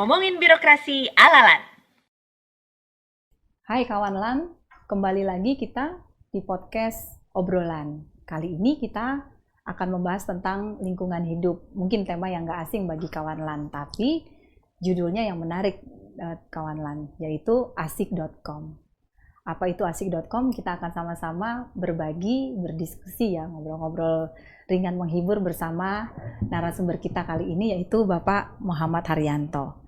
ngomongin birokrasi ala-lan. Hai kawan LAN, kembali lagi kita di podcast obrolan. Kali ini kita akan membahas tentang lingkungan hidup. Mungkin tema yang gak asing bagi kawan LAN, tapi judulnya yang menarik kawan LAN, yaitu asik.com. Apa itu asik.com? Kita akan sama-sama berbagi, berdiskusi ya, ngobrol-ngobrol ringan menghibur bersama narasumber kita kali ini, yaitu Bapak Muhammad Haryanto.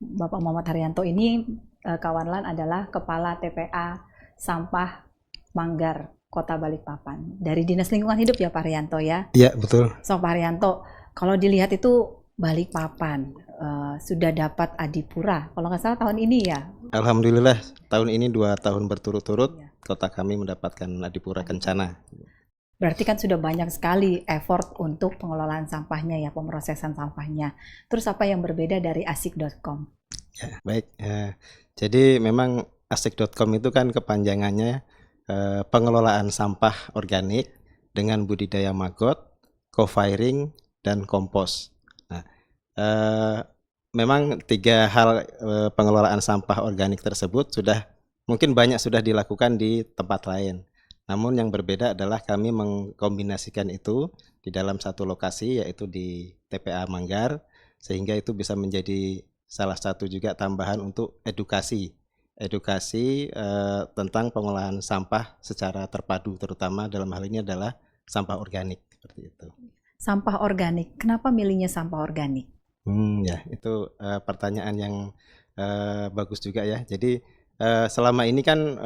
Bapak Muhammad Haryanto ini kawan LAN adalah Kepala TPA Sampah Manggar Kota Balikpapan. Dari Dinas Lingkungan Hidup ya Pak Haryanto ya? Iya betul. So Pak Haryanto, kalau dilihat itu Balikpapan sudah dapat Adipura, kalau nggak salah tahun ini ya? Alhamdulillah tahun ini 2 tahun berturut-turut kota kami mendapatkan Adipura Kencana. Berarti kan sudah banyak sekali effort untuk pengelolaan sampahnya ya, pemrosesan sampahnya. Terus apa yang berbeda dari asik.com? Ya, baik. Jadi memang asik.com itu kan kepanjangannya pengelolaan sampah organik dengan budidaya maggot, co-firing, dan kompos. Nah, memang 3 hal pengelolaan sampah organik tersebut mungkin banyak sudah dilakukan di tempat lain. Namun yang berbeda adalah kami mengkombinasikan itu di dalam satu lokasi, yaitu di TPA Manggar, sehingga itu bisa menjadi salah satu juga tambahan untuk edukasi tentang pengolahan sampah secara terpadu, terutama dalam hal ini adalah sampah organik seperti itu. Sampah organik, kenapa milihnya sampah organik? Ya itu pertanyaan yang bagus juga ya. Jadi selama ini kan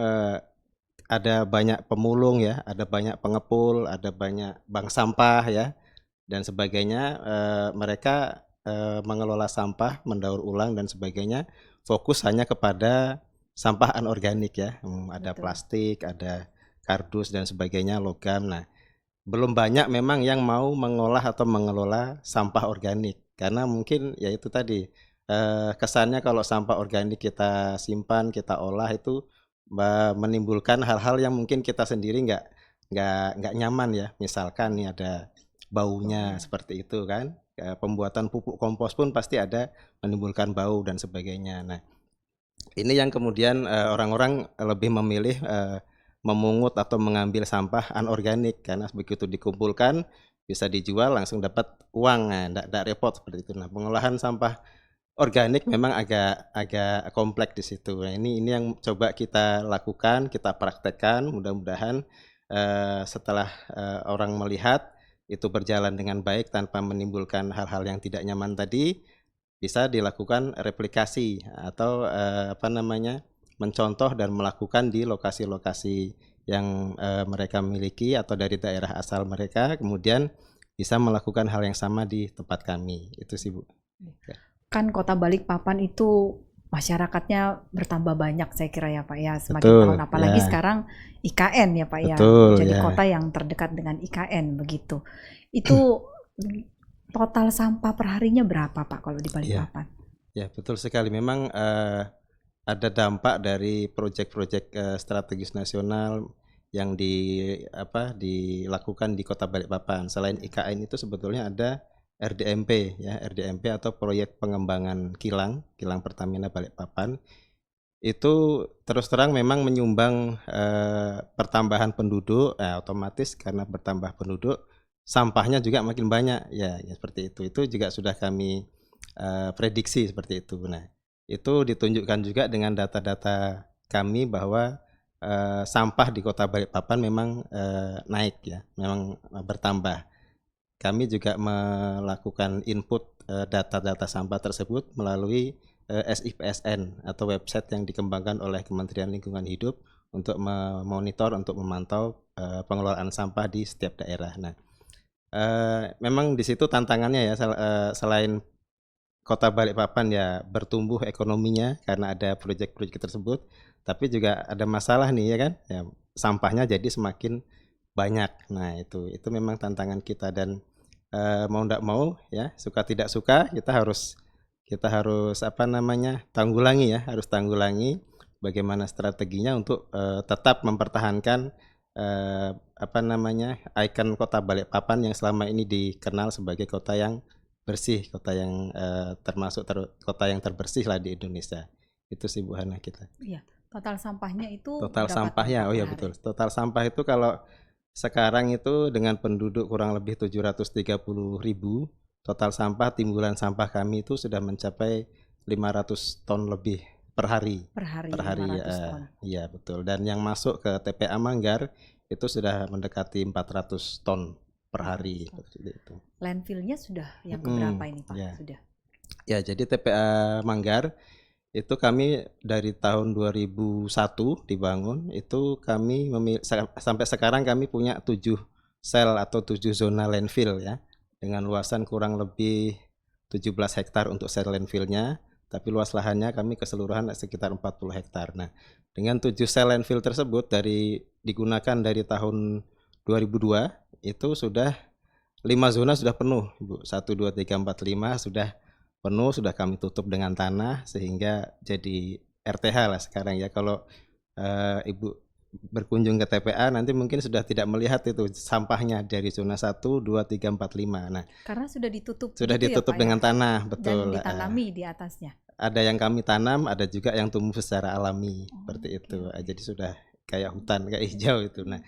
ada banyak pemulung ya, ada banyak pengepul, ada banyak bank sampah ya, dan sebagainya. Mereka mengelola sampah, mendaur ulang dan sebagainya, fokus hanya kepada sampah anorganik ya. Ada Betul. plastik, ada kardus dan sebagainya, logam. Nah, belum banyak memang yang mau mengolah atau mengelola sampah organik, karena mungkin ya itu tadi kesannya kalau sampah organik kita simpan, kita olah itu menimbulkan hal-hal yang mungkin kita sendiri nggak nyaman ya. Misalkan nih ada baunya seperti itu kan. Pembuatan pupuk kompos pun pasti ada menimbulkan bau dan sebagainya. Nah, ini yang kemudian orang-orang lebih memilih memungut atau mengambil sampah anorganik, karena begitu dikumpulkan bisa dijual langsung dapat uang, nggak repot seperti itu. Nah, pengolahan sampah organik memang agak kompleks di situ. Nah, ini yang coba kita lakukan, kita praktekkan. Mudah-mudahan setelah orang melihat itu berjalan dengan baik tanpa menimbulkan hal-hal yang tidak nyaman tadi, bisa dilakukan replikasi atau mencontoh dan melakukan di lokasi-lokasi yang mereka miliki atau dari daerah asal mereka, kemudian bisa melakukan hal yang sama di tempat kami. Itu sih Bu. Kan Kota Balikpapan itu masyarakatnya bertambah banyak saya kira ya Pak ya, semakin Betul, tahun, apalagi ya. sekarang IKN ya Pak ya, Betul, jadi ya. kota yang terdekat dengan IKN begitu. Itu total sampah perharinya berapa Pak kalau di Balikpapan? Ya betul sekali. Memang ada dampak dari proyek-proyek strategis nasional yang dilakukan di Kota Balikpapan. Selain IKN itu sebetulnya ada RDMP ya, RDMP atau proyek pengembangan kilang Pertamina Balikpapan. Itu terus terang memang menyumbang pertambahan penduduk, otomatis karena bertambah penduduk sampahnya juga makin banyak ya seperti itu. Itu juga sudah kami prediksi seperti itu. Nah, itu ditunjukkan juga dengan data-data kami bahwa sampah di Kota Balikpapan memang naik ya, memang bertambah. Kami juga melakukan input data-data sampah tersebut melalui SIPSN atau website yang dikembangkan oleh Kementerian Lingkungan Hidup untuk memonitor, untuk memantau pengelolaan sampah di setiap daerah. Nah, memang di situ tantangannya ya, selain Kota Balikpapan ya bertumbuh ekonominya karena ada proyek-proyek tersebut, tapi juga ada masalah nih ya kan, ya, sampahnya jadi semakin banyak. Nah itu memang tantangan kita, dan mau ndak mau ya, suka tidak suka kita harus tanggulangi bagaimana strateginya untuk tetap mempertahankan ikon Kota Balikpapan yang selama ini dikenal sebagai kota yang bersih, kota yang termasuk kota yang terbersih lah di Indonesia. Itu sih Bu Hana kita. Iya, total sampahnya itu Total berapa ton, sampahnya, Pak, oh per ya hari? betul. Total sampah itu kalau sekarang itu dengan penduduk kurang lebih 730.000, total sampah timbulan sampah kami itu sudah mencapai 500 ton lebih per hari. Per hari Per hari 500 ton. iya betul. Dan yang masuk ke TPA Manggar itu sudah mendekati 400 ton per 400 hari ton. seperti itu. Landfillnya sudah yang Mm-mm, keberapa ini, Pak? ya. Sudah. Ya, jadi TPA Manggar itu kami dari tahun 2001 dibangun, itu kami sampai sekarang kami punya 7 sel atau 7 zona landfill ya, dengan luasan kurang lebih 17 hektar untuk sel landfillnya, tapi luas lahannya kami keseluruhan sekitar 40 hektar. Nah, dengan 7 sel landfill tersebut digunakan dari tahun 2002 itu sudah 5 zona sudah penuh, Ibu. 1, 2, 3, 4, 5 sudah penuh, sudah kami tutup dengan tanah sehingga jadi RTH lah sekarang ya. Kalau Ibu berkunjung ke TPA nanti mungkin sudah tidak melihat itu sampahnya dari zona 1, 2, 3, 4, 5. Nah, Karena sudah ditutup sudah gitu ya, ditutup Pak, dengan ya? tanah, Dan betul. ditanami di atasnya. Ada yang kami tanam, ada juga yang tumbuh secara alami seperti oke, itu. oke. Jadi sudah kayak hutan, kayak hijau itu. Nah,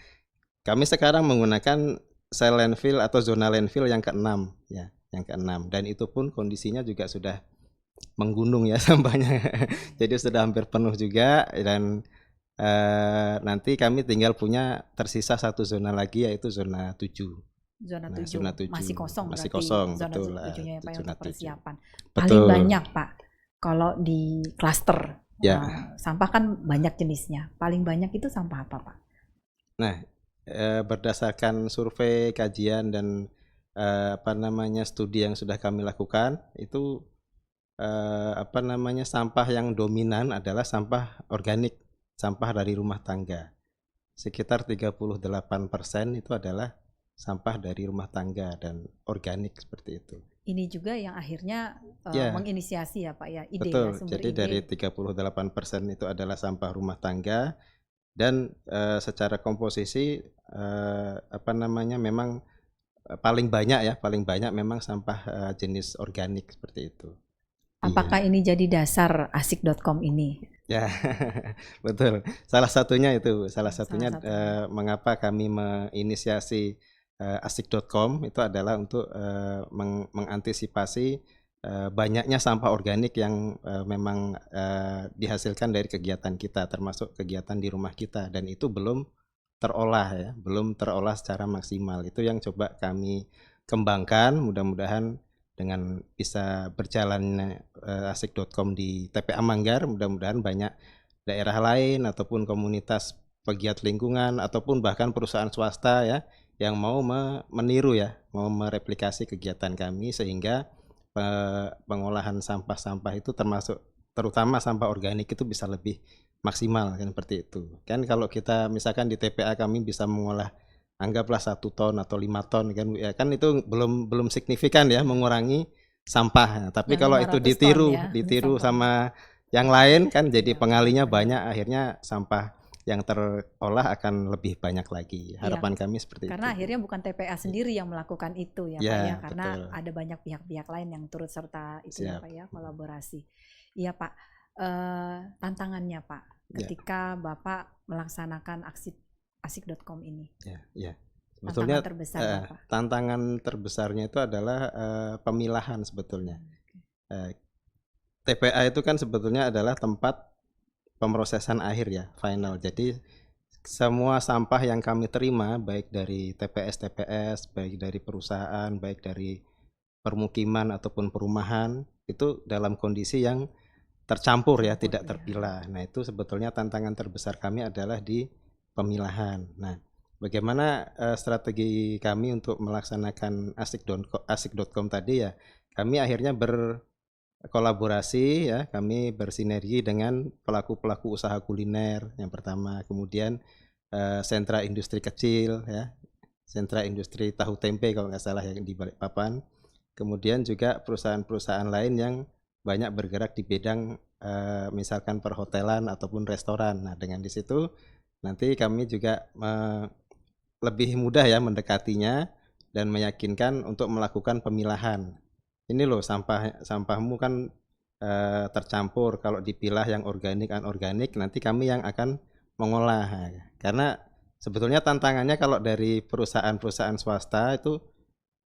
kami sekarang menggunakan sel landfill atau zona landfill yang ke-6 ya, yang ke-6, dan itu pun kondisinya juga sudah menggunung ya sampahnya. Jadi sudah hampir penuh juga, dan nanti kami tinggal punya tersisa 1 zona lagi yaitu zona 7. Zona Nah, 7 zona 7 masih kosong masih berarti kosong, zona betul. 7-nya ya, Pak, ya, Zona untuk 7. persiapan. Paling Betul. banyak, Pak, kalau di klaster Ya. sampah kan banyak jenisnya. Paling banyak itu sampah apa, Pak? Nah, berdasarkan survei, kajian dan studi yang sudah kami lakukan itu sampah yang dominan adalah sampah organik, sampah dari rumah tangga. Sekitar 38% itu adalah sampah dari rumah tangga dan organik seperti itu. Ini juga yang akhirnya Ya, menginisiasi ya, Pak, ya, ide ya, betul. sumber Jadi ide. dari 38% itu adalah sampah rumah tangga, dan secara komposisi memang paling banyak memang sampah jenis organik seperti itu. Apakah ini jadi dasar asik.com ini? Ya, betul. Salah satunya Salah satunya. mengapa kami menginisiasi asik.com itu adalah untuk mengantisipasi banyaknya sampah organik yang memang dihasilkan dari kegiatan kita, termasuk kegiatan di rumah kita, dan itu belum terolah secara maksimal. Itu yang coba kami kembangkan, mudah-mudahan dengan bisa berjalannya asik.com di TPA Manggar, mudah-mudahan banyak daerah lain ataupun komunitas pegiat lingkungan ataupun bahkan perusahaan swasta ya yang mau meniru ya, mau mereplikasi kegiatan kami sehingga pengolahan sampah-sampah itu terutama sampah organik itu bisa lebih maksimal kan, seperti itu. Kan kalau kita misalkan di TPA kami bisa mengolah anggaplah 1 ton atau 5 ton kan ya, kan itu belum signifikan ya mengurangi sampah. Tapi Yang kalau itu 500 ton ya, ditiru sampah. sama yang lain kan jadi Iya, pengalinya benar-benar. banyak, akhirnya sampah yang terolah akan lebih banyak lagi. Harapan kami seperti Karena itu. akhirnya bukan TPA sendiri yang melakukan itu ya, Pak, Ya, ya, karena betul. ada banyak pihak-pihak lain yang turut serta itu ya, Siap. Pak, ya, kolaborasi. Iya, Pak. Tantangannya, Pak, Ya. ketika Bapak melaksanakan asik.com ini. Ya. Tantangan Sebetulnya terbesar Bapak. tantangan terbesarnya itu adalah pemilahan sebetulnya. TPA itu kan sebetulnya adalah tempat pemrosesan akhir ya, final. Jadi semua sampah yang kami terima baik dari TPS, baik dari perusahaan, baik dari permukiman ataupun perumahan itu dalam kondisi yang tercampur ya, tidak terpilah. Nah, itu sebetulnya tantangan terbesar kami adalah di pemilahan. Nah, bagaimana strategi kami untuk melaksanakan asik.com tadi ya, kami akhirnya berkolaborasi ya, kami bersinergi dengan pelaku-pelaku usaha kuliner yang pertama, kemudian sentra industri kecil ya, sentra industri tahu tempe kalau nggak salah yang di Balikpapan, kemudian juga perusahaan-perusahaan lain yang banyak bergerak di bidang misalkan perhotelan ataupun restoran. Nah, dengan di situ nanti kami juga lebih mudah ya mendekatinya dan meyakinkan untuk melakukan pemilahan. ini loh sampahmu kan tercampur, kalau dipilah yang organik, anorganik, nanti kami yang akan mengolah. Karena sebetulnya tantangannya kalau dari perusahaan-perusahaan swasta itu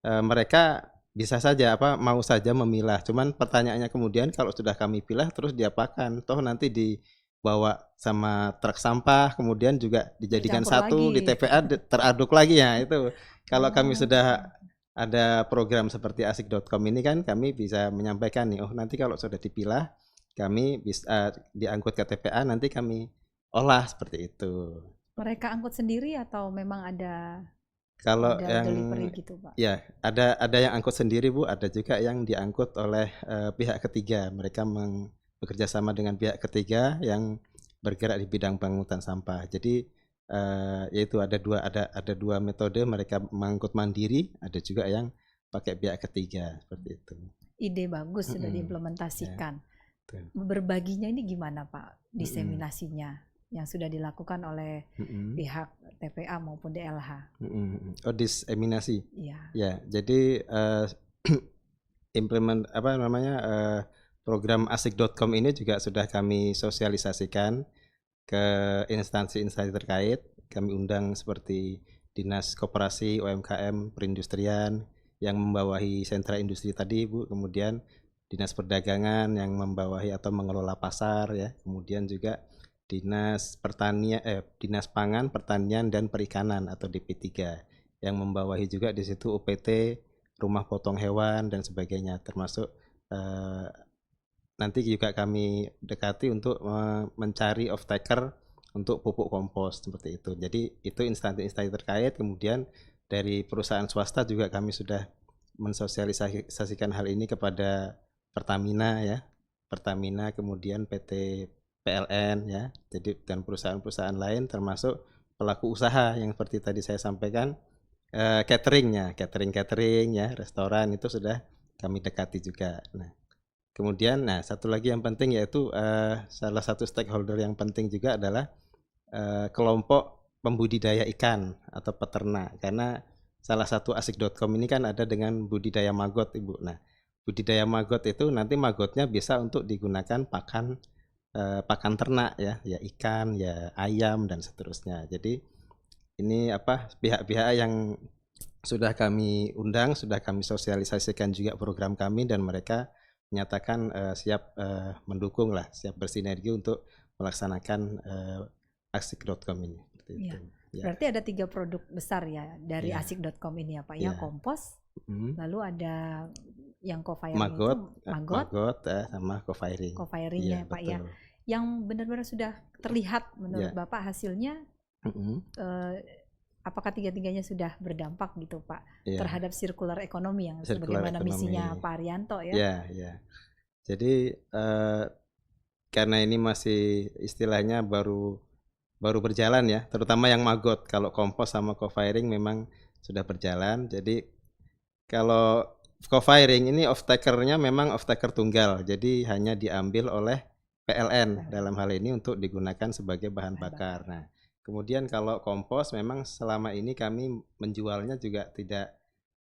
mereka bisa saja mau saja memilah. Cuman pertanyaannya kemudian kalau sudah kami pilah terus diapakan? Toh nanti dibawa sama truk sampah, kemudian juga dijadikan Dicampur satu di lagi. TPA teraduk lagi ya itu. Kalau kami Oh, sudah ada program seperti asik.com ini kan kami bisa menyampaikan nih, oh nanti kalau sudah dipilah kami bisa diangkut ke TPA, nanti kami olah seperti itu. mereka angkut sendiri atau memang ada Kalau modal yang delivery gitu, Pak? ya ada yang angkut sendiri Bu, ada juga yang diangkut oleh pihak ketiga. Mereka bekerja sama dengan pihak ketiga yang bergerak di bidang pengangkutan sampah. Jadi yaitu ada dua metode, mereka mengangkut mandiri, ada juga yang pakai pihak ketiga seperti itu. Ide bagus sudah Ya, diimplementasikan. betul. Berbaginya ini gimana Pak? Diseminasinya yang sudah dilakukan oleh pihak TPA maupun DLH. Oh, diseminasi. Iya. Ya, jadi program asik.com ini juga sudah kami sosialisasikan ke instansi-instansi terkait. Kami undang seperti Dinas Koperasi, UMKM, Perindustrian yang membawahi sentra industri tadi Bu, kemudian Dinas Perdagangan yang membawahi atau mengelola pasar ya, kemudian juga Dinas Pangan, Pertanian dan Perikanan atau DP3 yang membawahi juga di situ UPT, rumah potong hewan dan sebagainya, termasuk nanti juga kami dekati untuk mencari off taker untuk pupuk kompos seperti itu. Jadi itu instansi-instansi terkait. Kemudian dari perusahaan swasta juga kami sudah mensosialisasikan hal ini kepada Pertamina ya, Pertamina, kemudian PT PLN ya. Jadi dan perusahaan-perusahaan lain termasuk pelaku usaha yang seperti tadi saya sampaikan, catering ya, restoran itu sudah kami dekati juga. Nah, kemudian satu lagi yang penting yaitu salah satu stakeholder yang penting juga adalah kelompok pembudidaya ikan atau peternak, karena salah satu asik.com ini kan ada dengan budidaya maggot Ibu. Nah, budidaya maggot itu nanti maggotnya bisa untuk digunakan pakan ternak ya ikan, ya ayam dan seterusnya. Jadi ini pihak-pihak yang sudah kami undang, sudah kami sosialisasikan juga program kami, dan mereka menyatakan siap mendukung lah, siap bersinergi untuk melaksanakan asik.com ini. Seperti Iya. itu. Ya. Berarti ada 3 produk besar ya dari Ya. asik.com ini ya Pak ya, Ya. kompos, lalu ada yang co-firing Maggot, itu maggot, sama co-firing. co-firingnya Iya, Pak ya, betul. yang benar-benar sudah terlihat menurut Ya. Bapak hasilnya. Apakah tiga-tiganya sudah berdampak gitu Pak Ya. terhadap circular economy yang Circular sebagaimana economy. misinya Pak Arianto ya? Ya. Jadi karena ini masih istilahnya baru berjalan ya, terutama yang maggot. Kalau kompos sama co-firing memang sudah berjalan. Jadi kalau co-firing ini off-taker-nya memang off-taker tunggal, jadi hanya diambil oleh PLN dalam hal ini untuk digunakan sebagai bahan bakar. Nah, kemudian kalau kompos memang selama ini kami menjualnya juga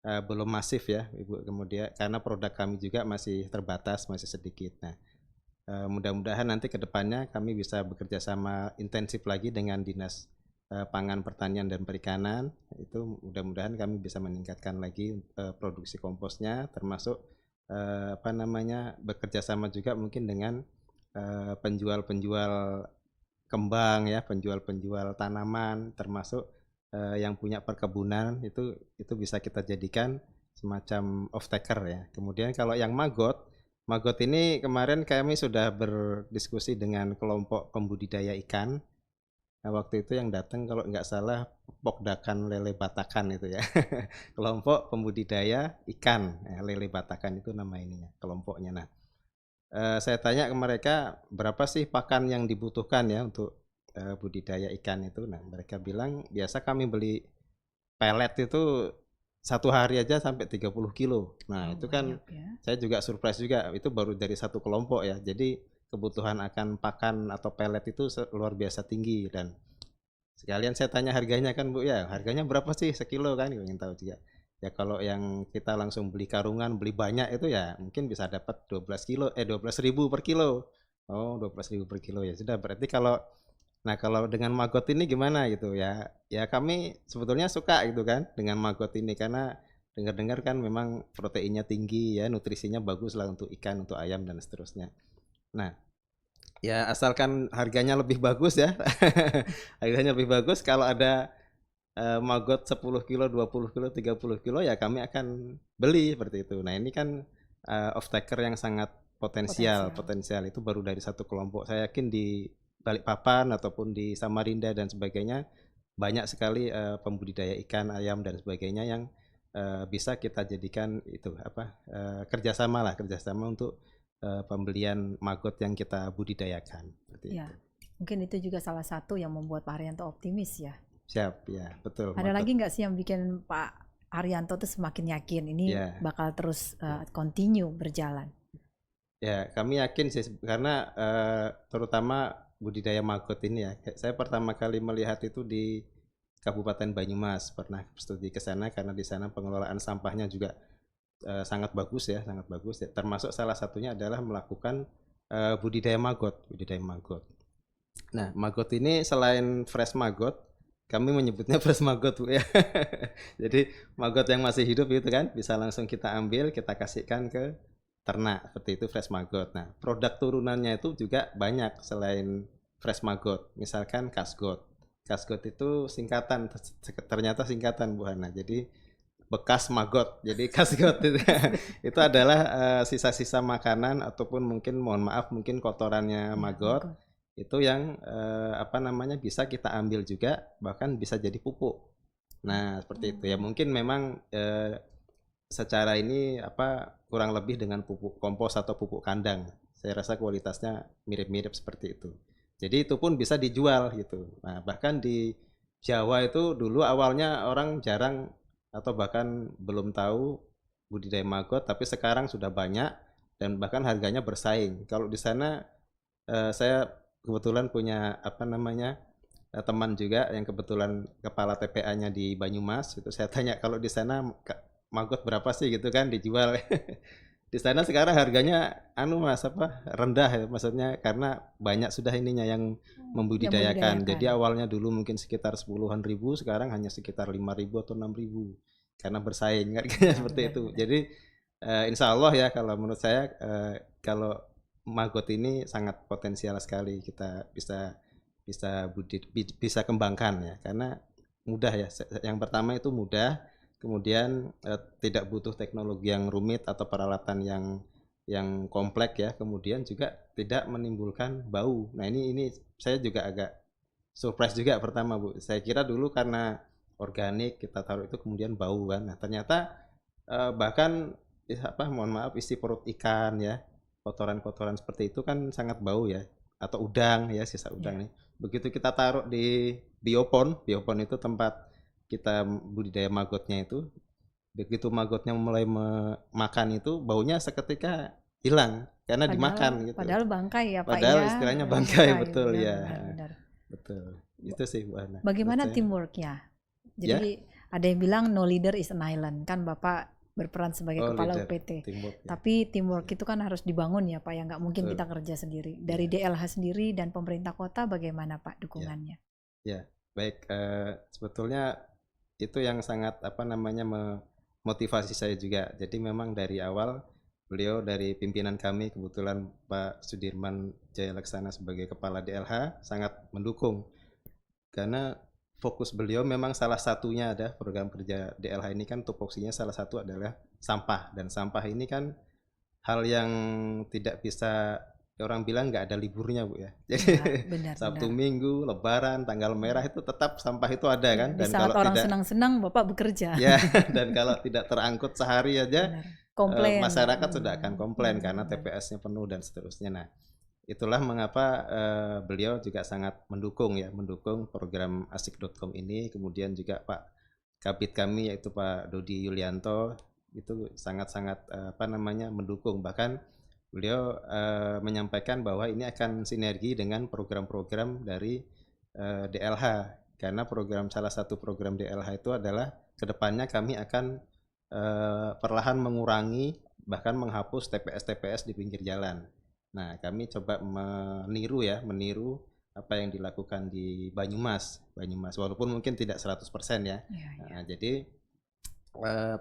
belum masif ya Ibu, kemudian karena produk kami juga masih terbatas, masih sedikit. Nah, mudah-mudahan nanti ke depannya kami bisa bekerja sama intensif lagi dengan Dinas Pangan, Pertanian dan Perikanan. Itu mudah-mudahan kami bisa meningkatkan lagi produksi komposnya, termasuk bekerja sama juga mungkin dengan penjual-penjual kembang ya, penjual-penjual tanaman, termasuk yang punya perkebunan, itu bisa kita jadikan semacam off taker ya. Kemudian kalau yang maggot ini kemarin kami sudah berdiskusi dengan kelompok pembudidaya ikan. Nah, waktu itu yang datang kalau nggak salah Pokdakan Lele Batakan itu ya. Kelompok pembudidaya ikan lele batakan itu nama ininya, kelompoknya. Nah, saya tanya ke mereka berapa sih pakan yang dibutuhkan ya untuk budidaya ikan itu. Nah, mereka bilang biasa kami beli pelet itu satu hari aja sampai 30 kilo. Nah, itu kan ya. Saya juga surprise juga, itu baru dari satu kelompok ya. Jadi kebutuhan akan pakan atau pelet itu luar biasa tinggi. Dan sekalian saya tanya harganya kan Bu ya, harganya berapa sih sekilo kan, ingin tahu juga. Ya kalau yang kita langsung beli karungan, beli banyak itu ya mungkin bisa dapat 12.000 per kilo. Oh, 12.000 per kilo ya sudah berarti kalau nah kalau dengan maggot ini gimana gitu ya? Ya kami sebetulnya suka gitu kan dengan maggot ini karena dengar-dengar kan memang proteinnya tinggi ya, nutrisinya bagus lah untuk ikan, untuk ayam dan seterusnya. Nah, ya asalkan harganya lebih bagus ya. Harganya lebih bagus kalau ada maggot 10 kilo, 20 kilo, 30 kilo ya kami akan beli seperti itu. Nah, ini kan off taker yang sangat potensial. Potensial. Potensial itu baru dari satu kelompok. Saya yakin di Balikpapan ataupun di Samarinda dan sebagainya banyak sekali pembudidaya ikan, ayam dan sebagainya yang bisa kita jadikan itu apa kerjasama lah, kerjasama untuk pembelian maggot yang kita budidayakan. Seperti Ya, itu. mungkin itu juga salah satu yang membuat Pak Haryanto optimis ya. Siap, ya betul. Ada maggot. lagi nggak sih yang bikin Pak Haryanto tuh semakin yakin ini Ya. bakal terus continue berjalan? Ya, kami yakin sih karena terutama budidaya maggot ini ya. Saya pertama kali melihat itu di Kabupaten Banyumas, pernah studi ke sana karena di sana pengelolaan sampahnya juga sangat bagus ya, sangat bagus. Termasuk salah satunya adalah melakukan budidaya maggot, budidaya maggot. Nah, maggot ini selain fresh maggot, kami menyebutnya fresh maggot Bu ya. Jadi maggot yang masih hidup itu kan bisa langsung kita ambil, kita kasihkan ke ternak seperti itu fresh maggot. Nah, produk turunannya itu juga banyak selain fresh maggot. Misalkan kasgot. Kasgot itu singkatan, ternyata singkatan Bu Hana. Jadi bekas maggot. Jadi kasgot itu adalah sisa-sisa makanan ataupun mohon maaf mungkin kotorannya maggot. Itu yang apa namanya bisa kita ambil juga bahkan bisa jadi pupuk. Nah, seperti itu ya. Mungkin memang secara ini apa kurang lebih dengan pupuk kompos atau pupuk kandang. Saya rasa kualitasnya mirip-mirip seperti itu. Jadi itu pun bisa dijual gitu. Nah, bahkan di Jawa itu dulu awalnya orang jarang atau bahkan belum tahu budidaya maggot, tapi sekarang sudah banyak dan bahkan harganya bersaing. Kalau di sana saya kebetulan punya apa namanya teman juga yang kebetulan kepala TPA-nya di Banyumas. Itu saya tanya kalau di sana maggot berapa sih gitu kan dijual. Di sana sekarang harganya Mas apa rendah ya maksudnya karena banyak sudah ininya yang membudidayakan. Jadi awalnya dulu mungkin sekitar 10-an ribu, sekarang hanya sekitar 5.000 atau 6.000 karena bersaing harganya seperti itu. Jadi insya Allah ya kalau menurut saya kalau maggot ini sangat potensial sekali kita bisa kembangkan ya karena mudah ya. Yang pertama itu mudah. Kemudian tidak butuh teknologi yang rumit atau peralatan yang kompleks ya. Kemudian juga tidak menimbulkan bau. Nah ini saya juga agak surprise juga pertama Bu. Saya kira dulu karena organik kita taruh itu kemudian bau kan. Nah ternyata bahkan mohon maaf isi perut ikan ya, kotoran-kotoran seperti itu kan sangat bau ya. Atau udang ya sisa udang nih. Begitu kita taruh di biopon itu tempat kita budidaya maggotnya itu, begitu maggotnya mulai makan itu baunya seketika hilang karena dimakan gitu. Padahal bangkai ya Pak Padahal ya. istilahnya bangkai betul benar, ya. Benar. Betul. Itu sih Bu Ana. Bagaimana teamworknya? Jadi ada yang bilang no leader is an island. Kan Bapak berperan sebagai kepala leader, UPT. teamwork, ya. Tapi teamwork itu kan harus dibangun ya Pak, ya nggak mungkin kita kerja sendiri. Dari DLH sendiri dan pemerintah kota bagaimana Pak dukungannya? Ya, baik. Sebetulnya itu yang sangat apa namanya memotivasi saya juga. Jadi memang dari awal beliau dari pimpinan kami kebetulan Pak Sudirman Jaya Laksana sebagai kepala DLH sangat mendukung karena fokus beliau memang salah satunya ada program kerja DLH ini kan tupoksinya salah satu adalah sampah dan sampah ini kan hal yang tidak bisa orang bilang nggak ada liburnya Bu ya. Jadi benar, Sabtu Minggu, Lebaran, tanggal merah itu tetap sampah itu ada kan. Dan saat kalau orang senang-senang Bapak bekerja. Ya, dan kalau tidak terangkut sehari aja masyarakat sudah akan komplain karena TPS-nya penuh dan seterusnya. Nah, itulah mengapa beliau juga sangat mendukung program asik.com ini. Kemudian juga Pak Kabid kami yaitu Pak Dodi Yulianto itu sangat-sangat mendukung. Bahkan beliau menyampaikan bahwa ini akan sinergi dengan program-program dari DLH karena salah satu program DLH itu adalah kedepannya kami akan perlahan mengurangi bahkan menghapus TPS-TPS di pinggir jalan. Nah, kami coba meniru apa yang dilakukan di Banyumas, walaupun mungkin tidak 100% ya. Nah, jadi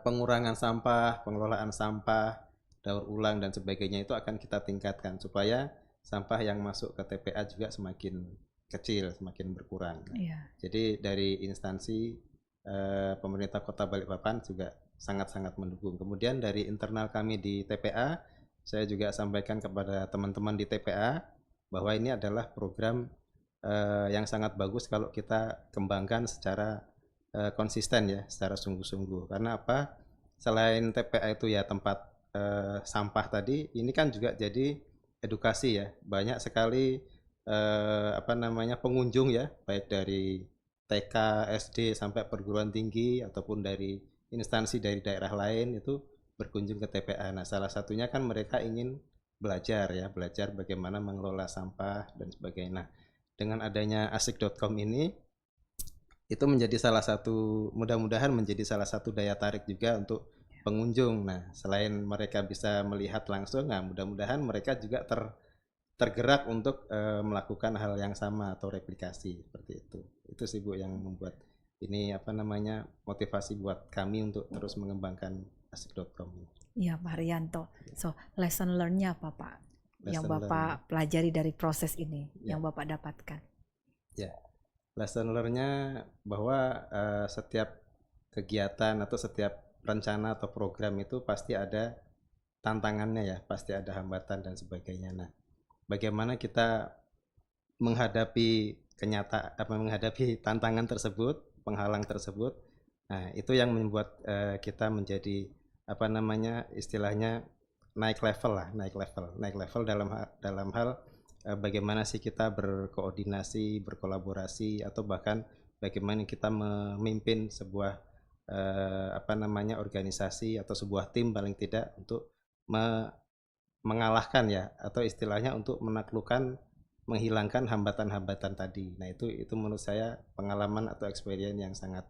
pengurangan sampah, pengelolaan sampah, daur ulang dan sebagainya itu akan kita tingkatkan supaya sampah yang masuk ke TPA juga semakin kecil, semakin berkurang. Jadi dari instansi pemerintah Kota Balikpapan juga sangat-sangat mendukung. Kemudian dari internal kami di TPA, saya juga sampaikan kepada teman-teman di TPA bahwa ini adalah program yang sangat bagus kalau kita kembangkan secara konsisten ya, secara sungguh-sungguh. Karena apa? Selain TPA itu ya tempat sampah tadi, ini kan juga jadi edukasi ya. Banyak sekali pengunjung ya, baik dari TK, SD sampai perguruan tinggi ataupun dari instansi dari daerah lain itu berkunjung ke TPA. Nah, salah satunya kan mereka ingin belajar bagaimana mengelola sampah dan sebagainya. Nah, dengan adanya asik.com ini itu menjadi salah satu, mudah-mudahan menjadi salah satu daya tarik juga untuk pengunjung. Nah, selain mereka bisa melihat langsung, nah mudah-mudahan mereka juga tergerak untuk melakukan hal yang sama atau replikasi seperti itu. Itu sih Bu yang membuat ini motivasi buat kami untuk terus mengembangkan asik.com. Iya Pak Haryanto. So lesson learn-nya apa Pak? Yang Bapak pelajari dari proses ini, yang Bapak dapatkan? Ya, lesson learn-nya bahwa setiap kegiatan atau setiap rencana atau program itu pasti ada tantangannya ya, pasti ada hambatan dan sebagainya. Nah, bagaimana kita menghadapi menghadapi tantangan tersebut, penghalang tersebut. Nah, itu yang membuat kita menjadi istilahnya naik level dalam hal bagaimana sih kita berkoordinasi, berkolaborasi, atau bahkan bagaimana kita memimpin sebuah organisasi atau sebuah tim paling tidak untuk mengalahkan ya, atau istilahnya untuk menaklukkan, menghilangkan hambatan-hambatan tadi. Nah, itu menurut saya pengalaman atau experience yang sangat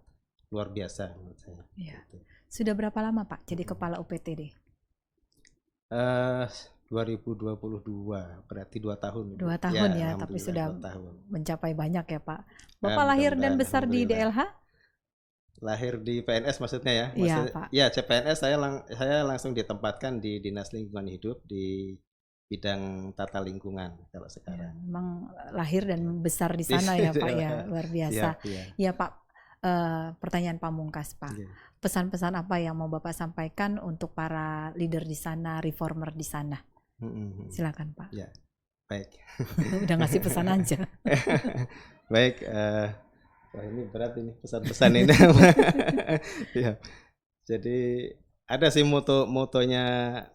luar biasa menurut saya. Iya. Sudah berapa lama Pak jadi kepala UPTD? 2022, berarti 2 tahun. 2 tahun ya, tapi sudah mencapai banyak ya Pak. Bapak lahir dan besar di DLH? Lahir di PNS maksudnya ya? Iya Pak. Ya, CPNS saya langsung ditempatkan di Dinas Lingkungan Hidup di bidang tata lingkungan kalau sekarang. Ya, memang lahir dan besar di sana ya Pak ya, luar biasa. Ya Pak, pertanyaan pamungkas Pak. Pesan-pesan apa yang mau Bapak sampaikan untuk para leader di sana, reformer di sana? Silakan Pak. Ya, baik. Udah ngasih pesan aja. Baik, wah ini berat ini pesan-pesan ini. Ya. Jadi ada sih motonya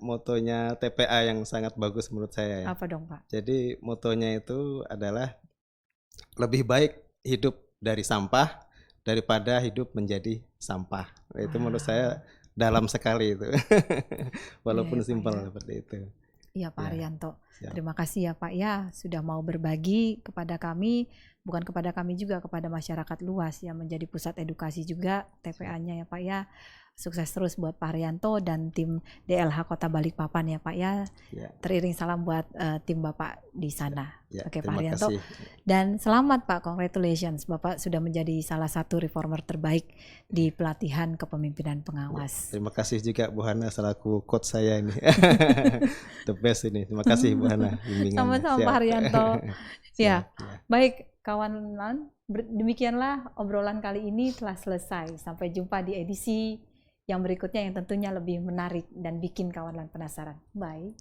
TPA yang sangat bagus menurut saya ya. Apa dong Pak? Jadi motonya itu adalah lebih baik hidup dari sampah daripada hidup menjadi sampah. Itu menurut saya dalam sekali itu. Walaupun simpel seperti itu. Iya Pak Haryanto. Terima kasih ya Pak ya sudah mau berbagi kepada kami, bukan kepada kami juga, kepada masyarakat luas yang menjadi pusat edukasi juga TPA-nya ya Pak ya. Sukses terus buat Pak Haryanto dan tim DLH Kota Balikpapan ya Pak ya. Teriring salam buat tim Bapak di sana. Oke Pak Haryanto. Dan selamat Pak, congratulations. Bapak sudah menjadi salah satu reformer terbaik di pelatihan kepemimpinan pengawas. Terima kasih juga Bu Hana selaku coach saya ini. The best ini. Terima kasih Bu Hana. Sama-sama Pak Haryanto. Ya, baik kawan, demikianlah obrolan kali ini telah selesai. Sampai jumpa di edisi yang berikutnya yang tentunya lebih menarik dan bikin kawan penasaran. Bye.